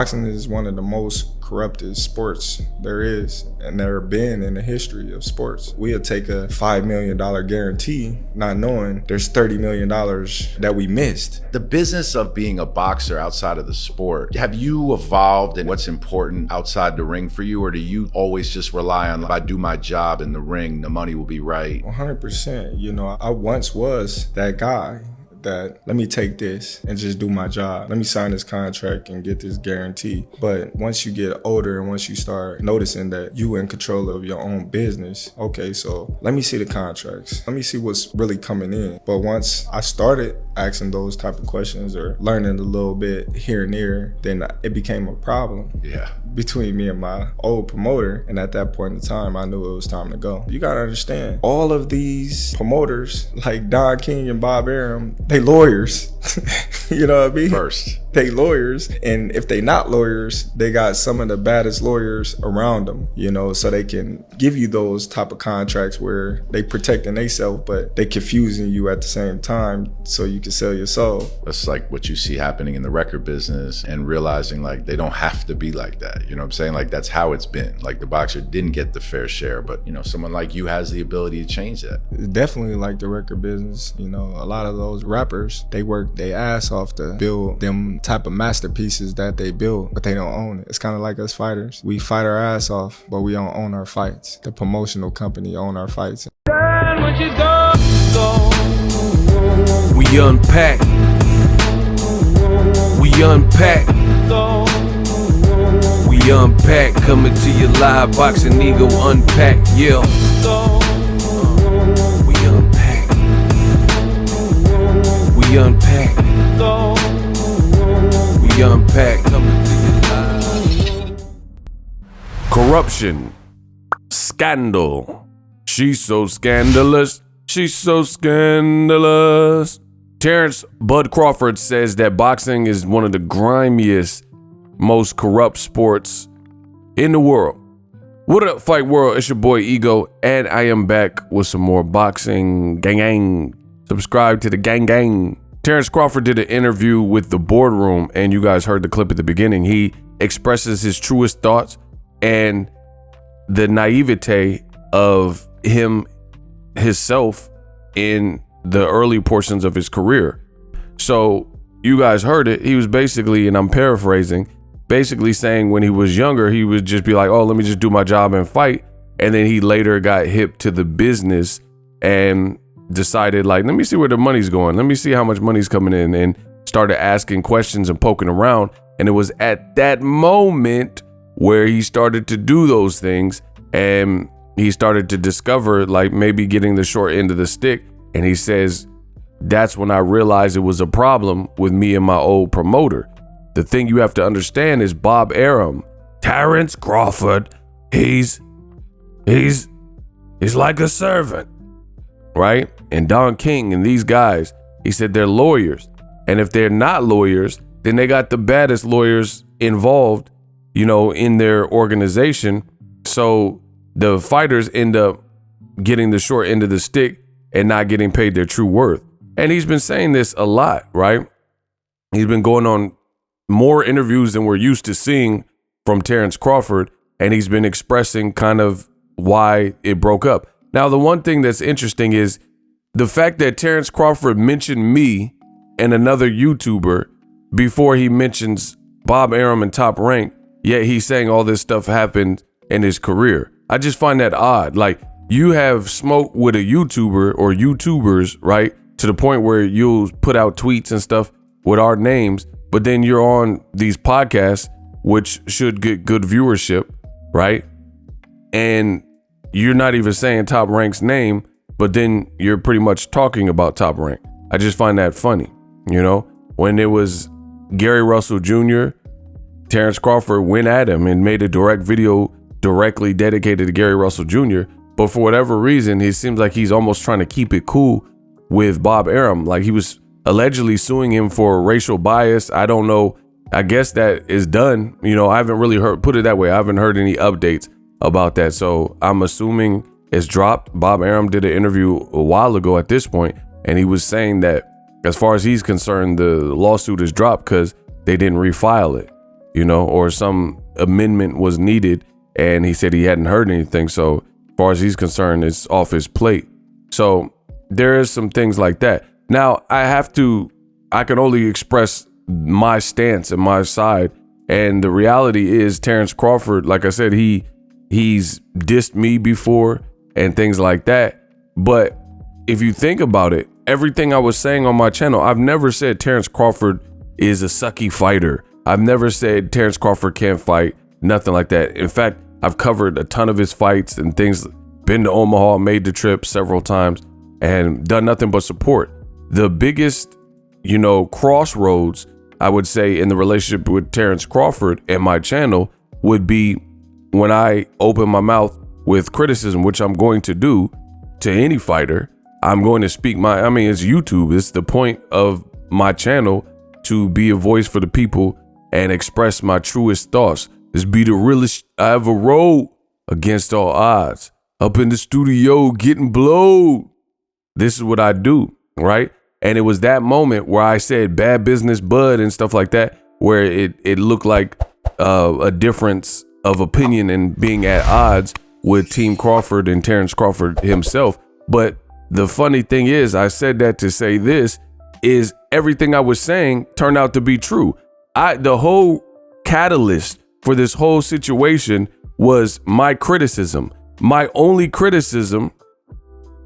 Boxing is one of the most corrupted sports there is and there been in the history of sports. We'll take a $5 million guarantee, not knowing there's $30 million that we missed. The business of being a boxer outside of the sport, have you evolved in what's important outside the ring for you, or do you always just rely on, if I do my job in the ring, the money will be right? 100%. You know, I once was that guy that let me take this and just do my job. Let me sign this contract and get this guarantee. But once you get older and once you start noticing that you in control of your own business, okay, so let me see the contracts. Let me see what's really coming in. But once I started asking those type of questions or learning a little bit here and there, then it became a problem. Yeah. Between me and my old promoter. And at that point in time, I knew it was time to go. You gotta understand, all of these promoters like Don King and Bob Arum, they lawyers. You know what I mean? First. They lawyers, and if they not lawyers, they got some of the baddest lawyers around them, you know, so they can give you those type of contracts where they protecting themselves, but they confusing you at the same time so you can sell your soul. That's like what you see happening in the record business, and realizing like they don't have to be like that. You know what I'm saying? Like that's how it's been. Like the boxer didn't get the fair share, but you know, someone like you has the ability to change that. It's definitely like the record business. You know, a lot of those rappers, they work their ass off to build them type of masterpieces that they build, but they don't own it. It's kind of like us fighters. We fight our ass off, but we don't own our fights. The promotional company own our fights. We unpack. We unpack. We unpack. Coming to you live, Boxingego Unpacked. Yeah. We unpack. We unpack. We unpack. Coming to you live. Corruption. Scandal. She's so scandalous. She's so scandalous. Terence Bud Crawford says that boxing is one of the grimiest, most corrupt sports in the world. What up, Fight World? It's your boy Ego, and I am back with some more boxing gang. Subscribe to the gang. Terence Crawford did an interview with the Boardroom, and you guys heard the clip at the beginning. He expresses his truest thoughts and the naivete of himself in the early portions of his career. So you guys heard it. He was basically, and I'm paraphrasing, basically saying when he was younger, he would just be like, oh, let me just do my job and fight. And then he later got hip to the business and decided like, let me see where the money's going. Let me see how much money's coming in, and started asking questions and poking around. And it was at that moment where he started to do those things, and he started to discover like maybe getting the short end of the stick. And he says, that's when I realized it was a problem with me and my old promoter. The thing you have to understand is Bob Arum, Terence Crawford, he's like a servant, right? And Don King and these guys, he said they're lawyers. And if they're not lawyers, then they got the baddest lawyers involved, you know, in their organization. So the fighters end up getting the short end of the stick and not getting paid their true worth. And he's been saying this a lot, right? He's been going on more interviews than we're used to seeing from Terence Crawford, and he's been expressing kind of why it broke up. Now, the one thing that's interesting is the fact that Terence Crawford mentioned me and another YouTuber before he mentions Bob Arum and Top Rank, yet he's saying all this stuff happened in his career. I just find that odd. Like, you have smoke with a YouTuber or YouTubers, right? To the point where you'll put out tweets and stuff with our names, but then you're on these podcasts, which should get good viewership, right? And you're not even saying Top Rank's name, but then you're pretty much talking about Top Rank. I just find that funny, you know? When it was Gary Russell Jr., Terence Crawford went at him and made a direct video directly dedicated to Gary Russell Jr., but for whatever reason, it seems like he's almost trying to keep it cool with Bob Arum. Like, he was allegedly suing him for racial bias. I don't know. I guess that is done. You know, I haven't really put it that way, I haven't heard any updates about that. So I'm assuming it's dropped. Bob Arum did an interview a while ago at this point, and he was saying that as far as he's concerned, the lawsuit is dropped because they didn't refile it. or some amendment was needed, and he said he hadn't heard anything. So as far as he's concerned, it's off his plate. So there is some things like that. Now I can only express my stance and my side. And the reality is Terence Crawford, like I said, he's dissed me before and things like that. But if you think about it, everything I was saying on my channel, I've never said Terence Crawford is a sucky fighter. I've never said Terence Crawford can't fight, nothing like that. In fact, I've covered a ton of his fights and things, been to Omaha, made the trip several times, and done nothing but support. The biggest, crossroads, I would say, in the relationship with Terence Crawford and my channel would be when I open my mouth with criticism, which I'm going to do to any fighter. I'm going to speak it's YouTube. It's the point of my channel to be a voice for the people and express my truest thoughts. Is be the realest I ever wrote, against all odds, up in the studio getting blowed. This is what I do, right? And it was that moment where I said bad business bud and stuff like that, where it looked like a difference of opinion and being at odds with Team Crawford and Terence Crawford himself. But the funny thing is, I said that to say this, is everything I was saying turned out to be true. The whole catalyst for this whole situation was my criticism. My only criticism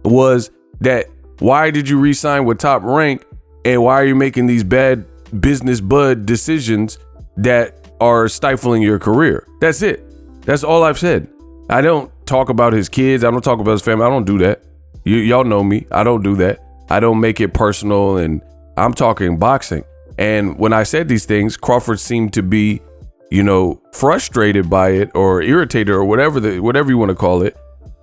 was that, why did you re-sign with Top Rank, and why are you making these bad business bud decisions that are stifling your career? That's it. That's all I've said. I don't talk about his kids. I don't talk about his family. I don't do that. Y'all know me. I don't do that. I don't make it personal, and I'm talking boxing. And when I said these things, Crawford seemed to be, frustrated by it or irritated or whatever you want to call it.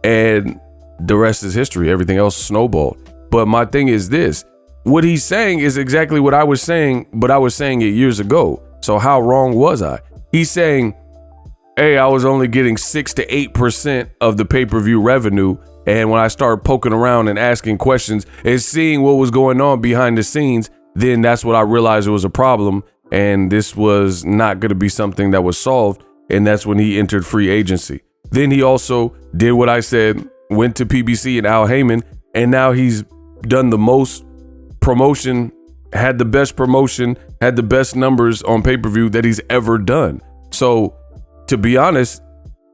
And the rest is history. Everything else snowballed. But my thing is this, what he's saying is exactly what I was saying, but I was saying it years ago. So how wrong was I? He's saying, hey, I was only getting 6 to 8% of the pay-per-view revenue. And when I started poking around and asking questions and seeing what was going on behind the scenes, then that's what I realized it was a problem. And this was not going to be something that was solved. And that's when he entered free agency. Then he also did what I said, went to PBC and Al Heyman, and now he's done the most promotion, had the best promotion, had the best numbers on pay-per-view that he's ever done. So to be honest,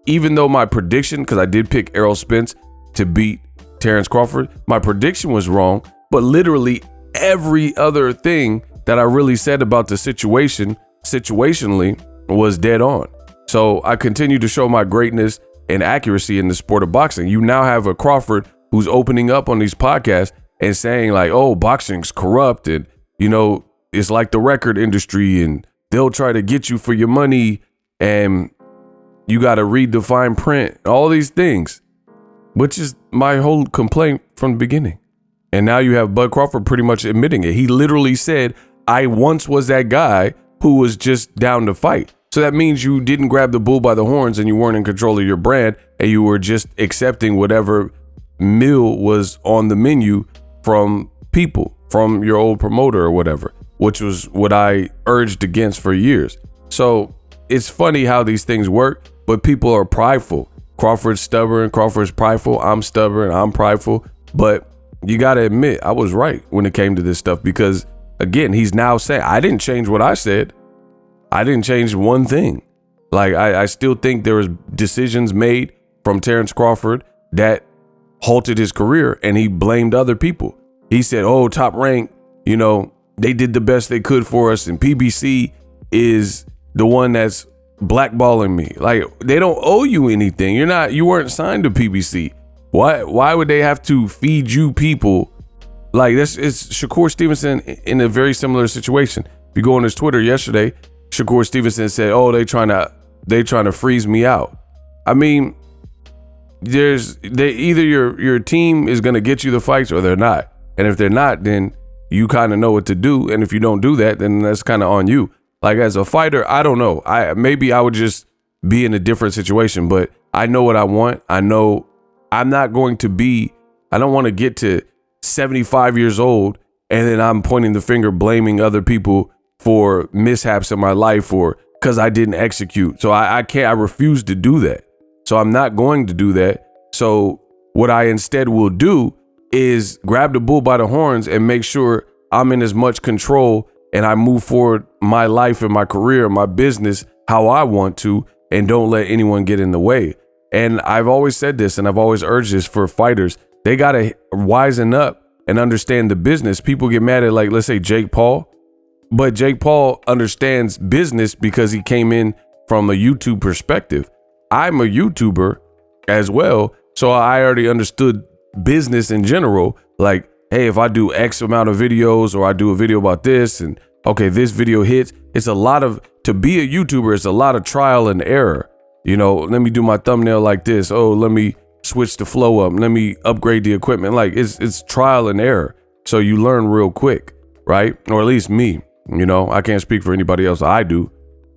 even though my prediction, because I did pick Errol Spence to beat Terence Crawford, my prediction was wrong, but literally every other thing that I really said about the situationally was dead on. So I continue to show my greatness and accuracy in the sport of boxing. You now have a Crawford who's opening up on these podcasts and saying like, oh, boxing's corrupt, and it's like the record industry, and they'll try to get you for your money, and you got to read the fine print, all these things, which is my whole complaint from the beginning. And now you have Bud Crawford pretty much admitting it. He literally said, I once was that guy who was just down to fight. So that means you didn't grab the bull by the horns and you weren't in control of your brand, and you were just accepting whatever meal was on the menu from people, from your old promoter or whatever, which was what I urged against for years. So it's funny how these things work, but people are prideful. Crawford's stubborn, Crawford's prideful, I'm stubborn, I'm prideful. But you got to admit, I was right when it came to this stuff, because again, he's now saying, I didn't change what I said. I didn't change one thing. Like, I still think there was decisions made from Terence Crawford that halted his career, and he blamed other people. He said, oh, Top Rank, they did the best they could for us, and PBC is the one that's blackballing me. Like, they don't owe you anything. You weren't signed to PBC. Why would they have to feed you people? Like, this is Shakur Stevenson in a very similar situation. If you go on his Twitter yesterday, Shakur Stevenson said, oh, they trying to freeze me out. I mean, either your team is going to get you the fights or they're not. And if they're not, then you kind of know what to do. And if you don't do that, then that's kind of on you. Like, as a fighter, I don't know. Maybe I would just be in a different situation, but I know what I want. I know I'm not going to be, I don't want to get to 75 years old and then I'm pointing the finger, blaming other people for mishaps in my life or because I didn't execute. So I refuse to do that. So I'm not going to do that. So what I instead will do is grab the bull by the horns and make sure I'm in as much control and I move forward my life and my career, my business, how I want to, and don't let anyone get in the way. And I've always said this, and I've always urged this for fighters. They got to wisen up and understand the business. People get mad at, like, let's say Jake Paul, but Jake Paul understands business because he came in from a YouTube perspective. I'm a YouTuber as well, so I already understood business in general. Like, hey, if I do X amount of videos, or I do a video about this, and okay, this video hits, it's a lot of, to be a YouTuber, it's a lot of trial and error. You know, let me do my thumbnail like this. Oh, let me switch the flow up. Let me upgrade the equipment. Like, it's trial and error. So you learn real quick, right? Or at least me, you know, I can't speak for anybody else. I do.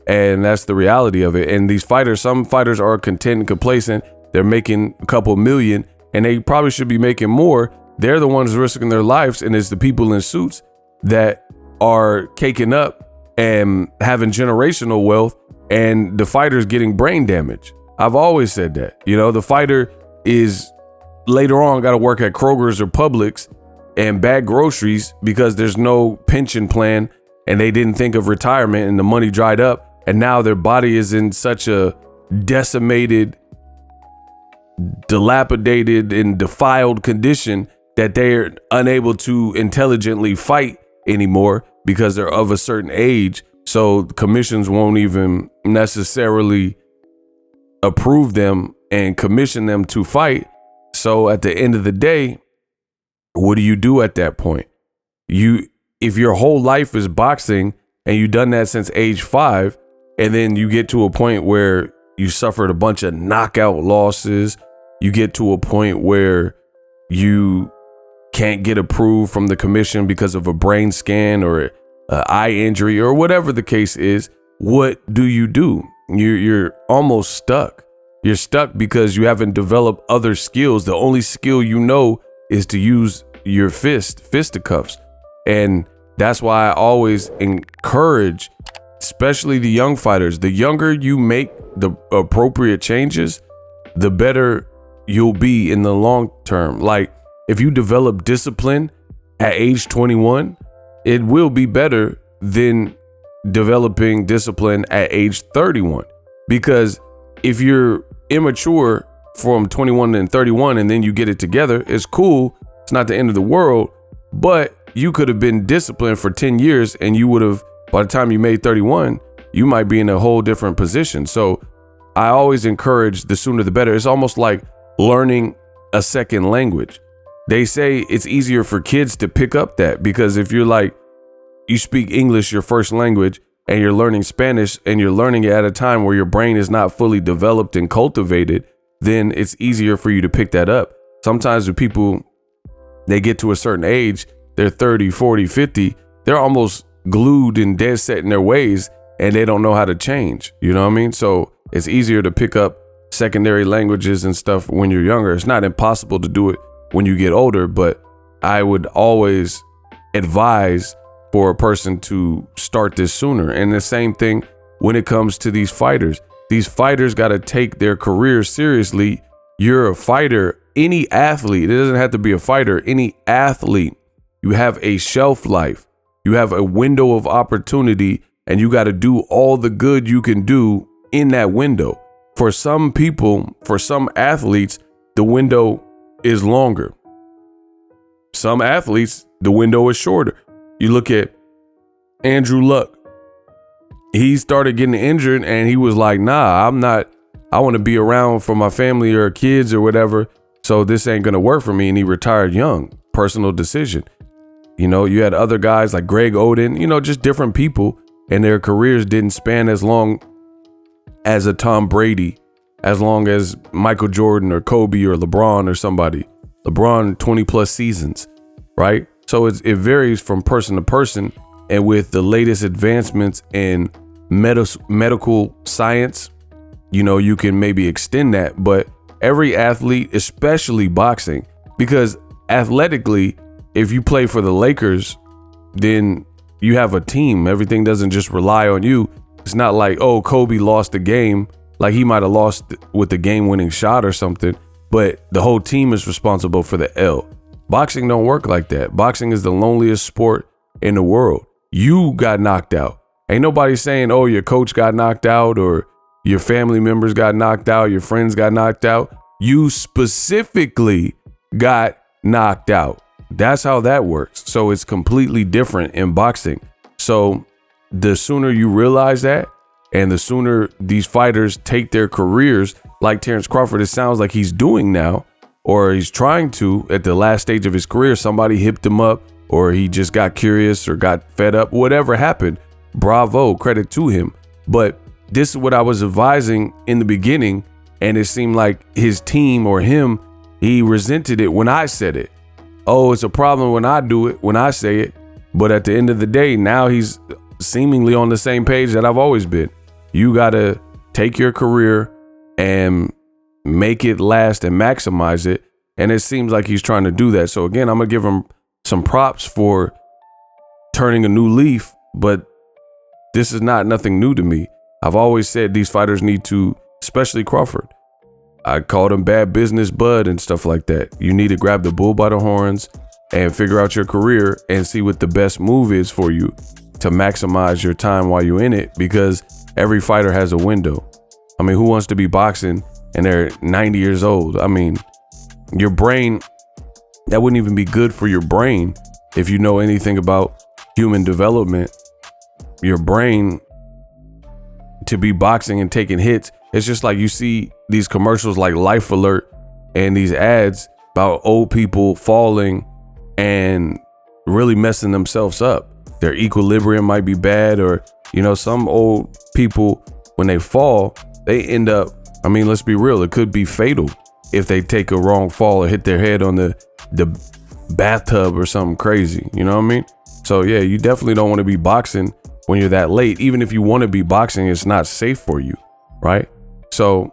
And that's the reality of it. And these fighters, some fighters are content and complacent. They're making a couple million and they probably should be making more. They're the ones risking their lives. And it's the people in suits that are caking up and having generational wealth, and the fighter's getting brain damage. I've always said that, you know, the fighter is later on got to work at Kroger's or Publix and bag groceries because there's no pension plan and they didn't think of retirement and the money dried up. And now their body is in such a decimated, dilapidated and defiled condition that they're unable to intelligently fight anymore because they're of a certain age. So commissions won't even necessarily approve them and commission them to fight. So at the end of the day, what do you do at that point? If your whole life is boxing and you've done that since age 5, and then you get to a point where you suffered a bunch of knockout losses, you get to a point where you can't get approved from the commission because of a brain scan or eye injury or whatever the case is, what do? You're almost stuck. You're stuck because you haven't developed other skills. The only skill you know is to use your fisticuffs. And that's why I always encourage, especially the young fighters, the younger you make the appropriate changes, the better you'll be in the long term. Like, if you develop discipline at age 21, it will be better than developing discipline at age 31. Because if you're immature from 21 and 31 and then you get it together, it's cool. It's not the end of the world, but you could have been disciplined for 10 years and you would have, by the time you made 31, you might be in a whole different position. So I always encourage the sooner the better. It's almost like learning a second language. They say it's easier for kids to pick up that, because if you're like, you speak English, your first language, and you're learning Spanish and you're learning it at a time where your brain is not fully developed and cultivated, then it's easier for you to pick that up. Sometimes with people, they get to a certain age, they're 30, 40, 50, they're almost glued and dead set in their ways and they don't know how to change. You know what I mean? So it's easier to pick up secondary languages and stuff when you're younger. It's not impossible to do it when you get older, but I would always advise for a person to start this sooner. And the same thing when it comes to these fighters. These fighters got to take their career seriously. You're a fighter, any athlete, it doesn't have to be a fighter, any athlete, you have a shelf life. You have a window of opportunity and you got to do all the good you can do in that window. For some people, for some athletes, the window is longer. Some athletes, the window is shorter. You look at Andrew Luck. He started getting injured and he was like, nah, I want to be around for my family or kids or whatever. So this ain't going to work for me. And he retired young. Personal decision. You know, you had other guys like Greg Oden, you know, just different people, and their careers didn't span as long as a Tom Brady, as long as Michael Jordan or Kobe or LeBron or somebody. LeBron, 20 plus seasons, right? So it varies from person to person. And with the latest advancements in medical science, you know, you can maybe extend that. But every athlete, especially boxing, because athletically, if you play for the Lakers, then you have a team. Everything doesn't just rely on you. It's not like, oh, Kobe lost the game. Like he might have lost with the game-winning shot or something, but the whole team is responsible for the L. Boxing don't work like that. Boxing is the loneliest sport in the world. You got knocked out. Ain't nobody saying, oh, your coach got knocked out or your family members got knocked out, your friends got knocked out. You specifically got knocked out. That's how that works. So it's completely different in boxing. So the sooner you realize that, and the sooner these fighters take their careers, like Terence Crawford, it sounds like he's doing now, or he's trying to at the last stage of his career, somebody hipped him up, or he just got curious or got fed up, whatever happened, bravo, credit to him. But this is what I was advising in the beginning, and it seemed like his team or him, he resented it when I said it. Oh, it's a problem when I do it, when I say it. But at the end of the day, now he's seemingly on the same page that I've always been. You got to take your career and make it last and maximize it. And it seems like he's trying to do that. So again, I'm going to give him some props for turning a new leaf, but this is not nothing new to me. I've always said these fighters need to, especially Crawford, I called him bad business bud and stuff like that. You need to grab the bull by the horns and figure out your career and see what the best move is for you to maximize your time while you're in it, because every fighter has a window. I mean, who wants to be boxing and they're 90 years old? I mean, your brain, that wouldn't even be good for your brain. If you know anything about human development, your brain to be boxing and taking hits, it's just like you see these commercials like Life Alert and these ads about old people falling and really messing themselves up. Their equilibrium might be bad, or, you know, some old people, when they fall, they end up, I mean, let's be real, it could be fatal if they take a wrong fall or hit their head on the bathtub or something crazy. You know what I mean? So yeah, you definitely don't want to be boxing when you're that late. Even if you want to be boxing, it's not safe for you, right? So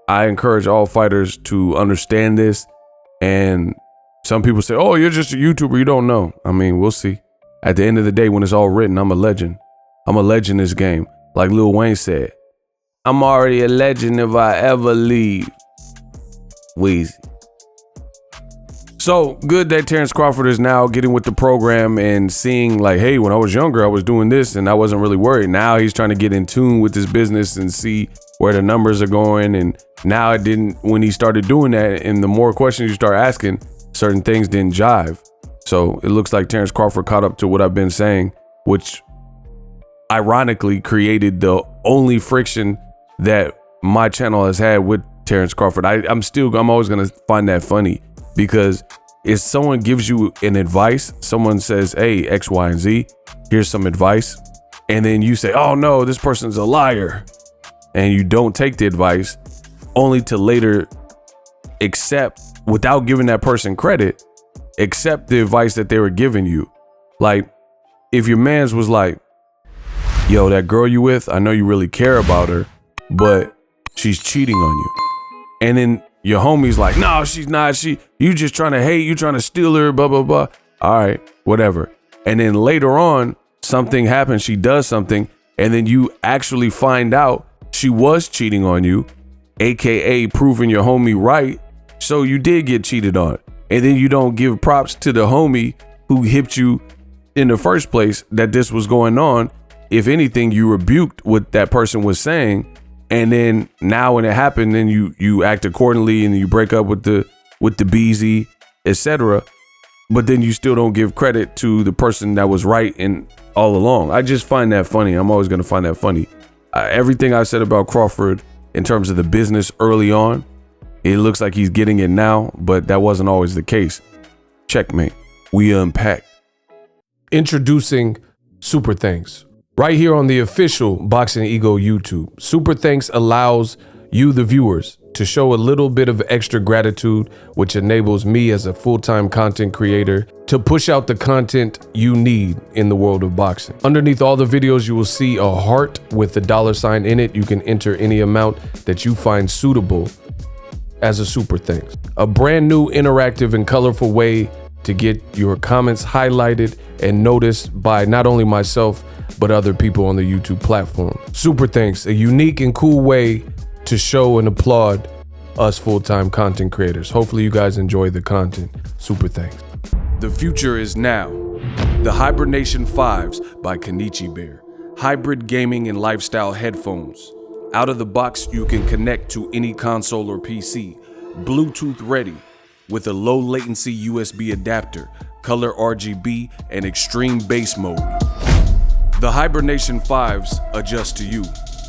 I encourage all fighters to understand this. And some people say, oh, you're just a YouTuber, you don't know. I mean, we'll see. At the end of the day, when it's all written, I'm a legend. I'm a legend in this game. Like Lil Wayne said, I'm already a legend if I ever leave. Wheezy. So good that Terence Crawford is now getting with the program and seeing like, hey, when I was younger, I was doing this and I wasn't really worried. Now he's trying to get in tune with his business and see where the numbers are going. And now it didn't, when he started doing that, and the more questions you start asking, certain things didn't jive. So it looks like Terence Crawford caught up to what I've been saying, which ironically created the only friction that my channel has had with Terence Crawford. I'm always going to find that funny, because if someone gives you an advice, someone says, hey, X, Y, and Z, here's some advice. And then you say, oh no, this person's a liar. And you don't take the advice, only to later accept, without giving that person credit, accept the advice that they were giving you. Like if your mans was like, yo, that girl you with, I know you really care about her, but she's cheating on you. And then your homie's like, no, she's not. You just trying to hate, you trying to steal her, blah, blah, blah. All right, whatever. And then later on, something happens, she does something, and then you actually find out she was cheating on you, AKA proving your homie right. So you did get cheated on. And then you don't give props to the homie who hipped you in the first place that this was going on. If anything, you rebuked what that person was saying. And then now when it happened, then you act accordingly and you break up with the BZ, etc. But then you still don't give credit to the person that was right and all along. I just find that funny. I'm always going to find that funny. Everything I said about Crawford in terms of the business early on, it looks like he's getting it now, but that wasn't always the case. Checkmate. We unpacked. Introducing Super Thanks. Right here on the official Boxingego YouTube. Super Thanks allows you, the viewers, to show a little bit of extra gratitude, which enables me as a full-time content creator to push out the content you need in the world of boxing. Underneath all the videos, you will see a heart with the $sign in it. You can enter any amount that you find suitable as a super thanks. A brand new interactive and colorful way to get your comments highlighted and noticed by not only myself, but other people on the YouTube platform. Super thanks, a unique and cool way to show and applaud us full-time content creators. Hopefully you guys enjoy the content. Super thanks. The future is now. The Hibernation 5s by Kenichi Bear. Hybrid gaming and lifestyle headphones. Out of the box, you can connect to any console or PC. Bluetooth ready with a low latency USB adapter, color RGB, and extreme bass mode. The Hibernation 5s adjust to you.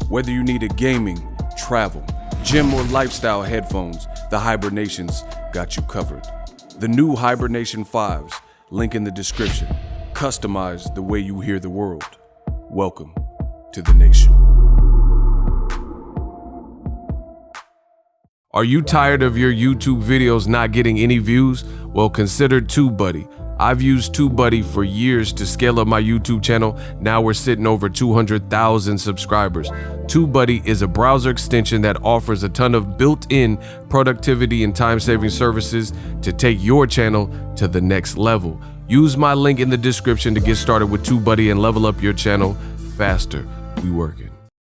Whether you need a gaming, travel, gym, or lifestyle headphones, the Hibernations got you covered. The new Hibernation 5s, link in the description. Customize the way you hear the world. Welcome to the nation. Are you tired of your YouTube videos not getting any views? Well, consider TubeBuddy. I've used TubeBuddy for years to scale up my YouTube channel. Now we're sitting over 200,000 subscribers. TubeBuddy is a browser extension that offers a ton of built-in productivity and time-saving services to take your channel to the next level. Use my link in the description to get started with TubeBuddy and level up your channel faster. We working.